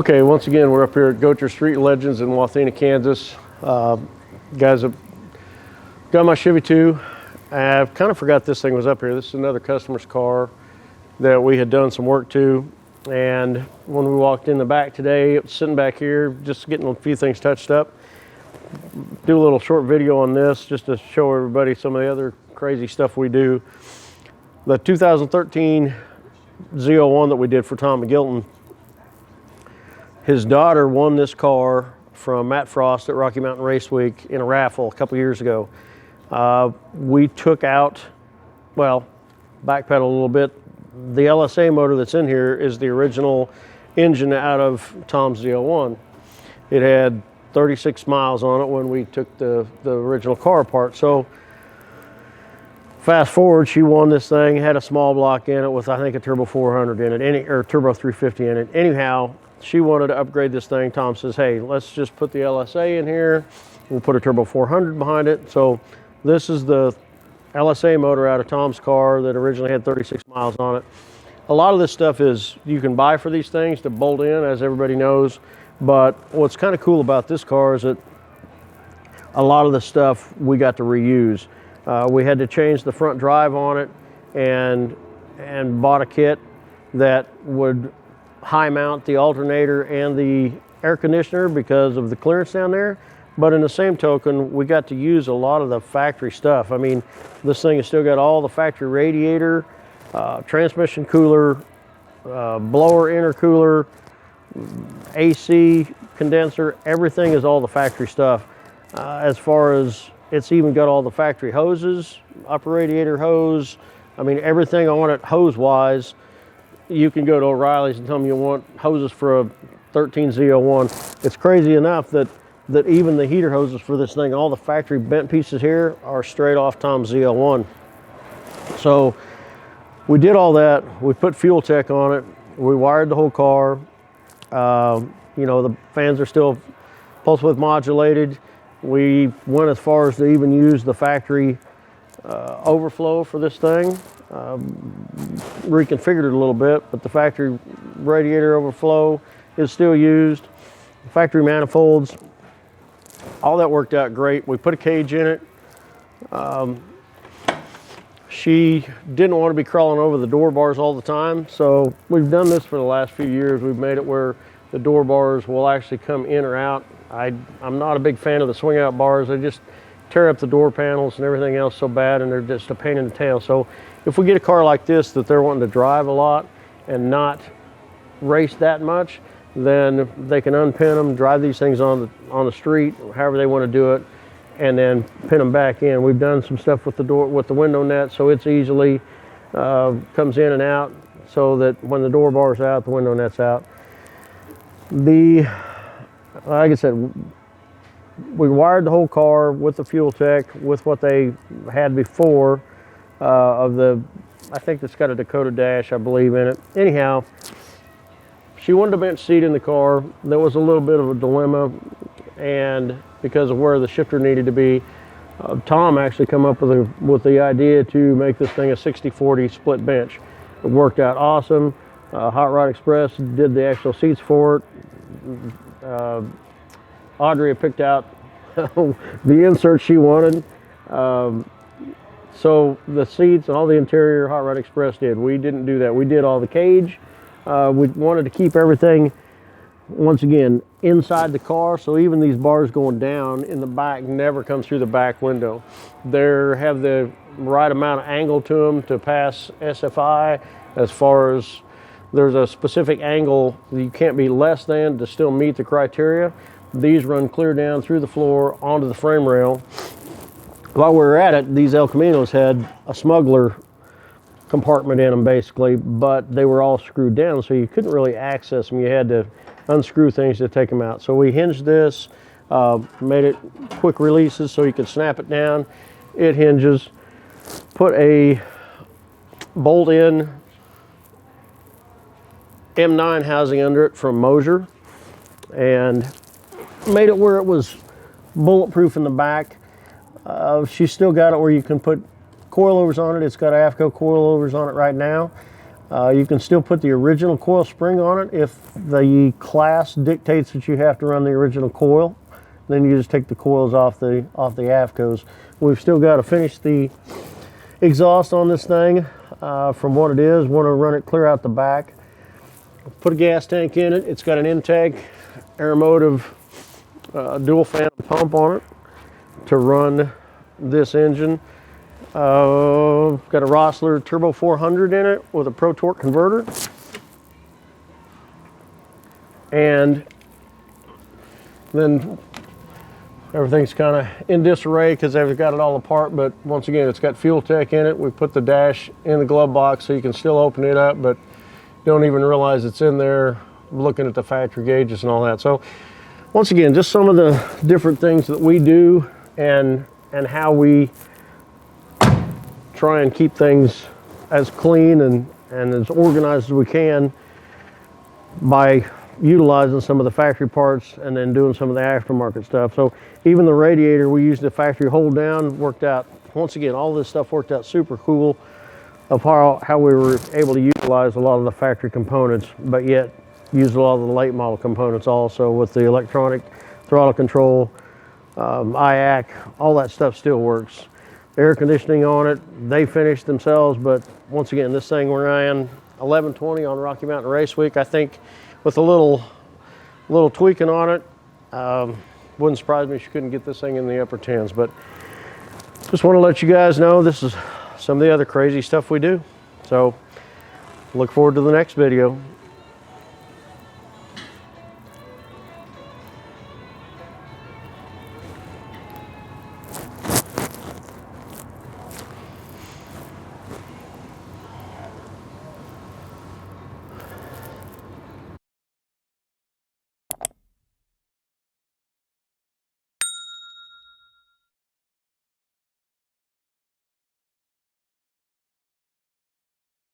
Okay, once again, we're up here at Goacher Street Legends in Wathena, Kansas. Guys, I've got my Chevy 2. I kind of forgot this thing was up here. This is another customer's car that we had done some work to. And when we walked in the back today, it was sitting back here, just getting a few things touched up. Do a little short video on this just to show everybody some of the other crazy stuff we do. The 2013 Z01 that we did for Tom McGilton, his daughter won this car from Matt Frost at Rocky Mountain Race Week in a raffle a couple years ago. We took out, well, backpedal a little bit. The LSA motor that's in here is the original engine out of Tom's Z01. It had 36 miles on it when we took the original car apart. So fast forward, she won this thing, had a small block in it with, I think, a turbo 400 in it, or turbo 350 in it. Anyhow, she wanted to upgrade this thing. Tom says, hey, let's just put the LSA in here. We'll put a turbo 400 behind it. So this is the LSA motor out of Tom's car that originally had 36 miles on it. A lot of this stuff is you can buy for these things to bolt in, as everybody knows. But what's kind of cool about this car is that a lot of the stuff we got to reuse. We had to change the front drive on it and bought a kit that would high mount the alternator and the air conditioner because of the clearance down there. But in the same token, we got to use a lot of the factory stuff. I mean, this thing has still got all the factory radiator, transmission cooler, blower intercooler, AC condenser. Everything is all the factory stuff. As far as it's even got all the factory hoses, upper radiator hose. I mean, everything on it hose-wise. You can go to O'Reilly's and tell them you want hoses for a 13 Z01. It's crazy enough that even the heater hoses for this thing, all the factory bent pieces here are straight off Tom's Z01. So we did all that. We put fuel tech on it. We wired the whole car. You know, the fans are still pulse width modulated. We went as far as to even use the factory overflow for this thing. Reconfigured it a little bit, but the factory radiator overflow is still used. The factory manifolds, all that worked out great. We put a cage in it. She didn't want to be crawling over the door bars all the time, so we've done this for the last few years. We've made it where the door bars will actually come in or out. I'm not a big fan of the swing out bars. They just tear up the door panels and everything else so bad, and they're just a pain in the tail. So if we get a car like this that they're wanting to drive a lot and not race that much, then they can unpin them, drive these things on the street, however they want to do it, and then pin them back in. We've done some stuff with the window net, so it's easily comes in and out, so that when the door bar's out, the window net's out. Like I said, we wired the whole car with the fuel tech, with what they had before I think it's got a Dakota dash, I believe, in it. Anyhow, she wanted a bench seat in the car. There was a little bit of a dilemma, and because of where the shifter needed to be, Tom actually come up with the idea to make this thing a 60-40 split bench. It worked out awesome. Hot Rod Express did the actual seats for it. Audrey picked out the insert she wanted. So the seats and all the interior, Hot Rod Express did. We didn't do that. We did all the cage. We wanted to keep everything, once again, inside the car, so even these bars going down in the back never come through the back window. They have the right amount of angle to them to pass SFI, as far as there's a specific angle that you can't be less than to still meet the criteria. These run clear down through the floor onto the frame rail. While we were at it, these El Caminos had a smuggler compartment in them basically, but they were all screwed down, so you couldn't really access them. You had to unscrew things to take them out. So we hinged this, made it quick releases so you could snap it down. It hinges. Put a bolt-in M9 housing under it from Moser, and made it where it was bulletproof in the back. She's still got it where you can put coilovers on it. It's got AFCO coilovers on it right now. You can still put the original coil spring on it if the class dictates that you have to run the original coil. Then you just take the coils off the AFCOs. We've still got to finish the exhaust on this thing from what it is. Want to run it clear out the back. Put a gas tank in it. It's got an intake Aeromotive dual fan pump on it to run this engine. Got a Rossler Turbo 400 in it with a Pro Torque converter. And then everything's kind of in disarray because they've got it all apart, but once again, it's got Fuel Tech in it. We put the dash in the glove box so you can still open it up, but you don't even realize it's in there looking at the factory gauges and all that. So once again, just some of the different things that we do and how we try and keep things as clean and as organized as we can by utilizing some of the factory parts and then doing some of the aftermarket stuff. So even the radiator, we used the factory hold down, worked out, once again, all this stuff worked out super cool of how we were able to utilize a lot of the factory components, but yet use a lot of the late model components also with the electronic throttle control, IAC, all that stuff still works. Air conditioning on it, they finished themselves, but once again, this thing ran 1120 on Rocky Mountain Race Week. I think with a little tweaking on it, wouldn't surprise me if you couldn't get this thing in the upper 10s, but just want to let you guys know this is some of the other crazy stuff we do. So look forward to the next video.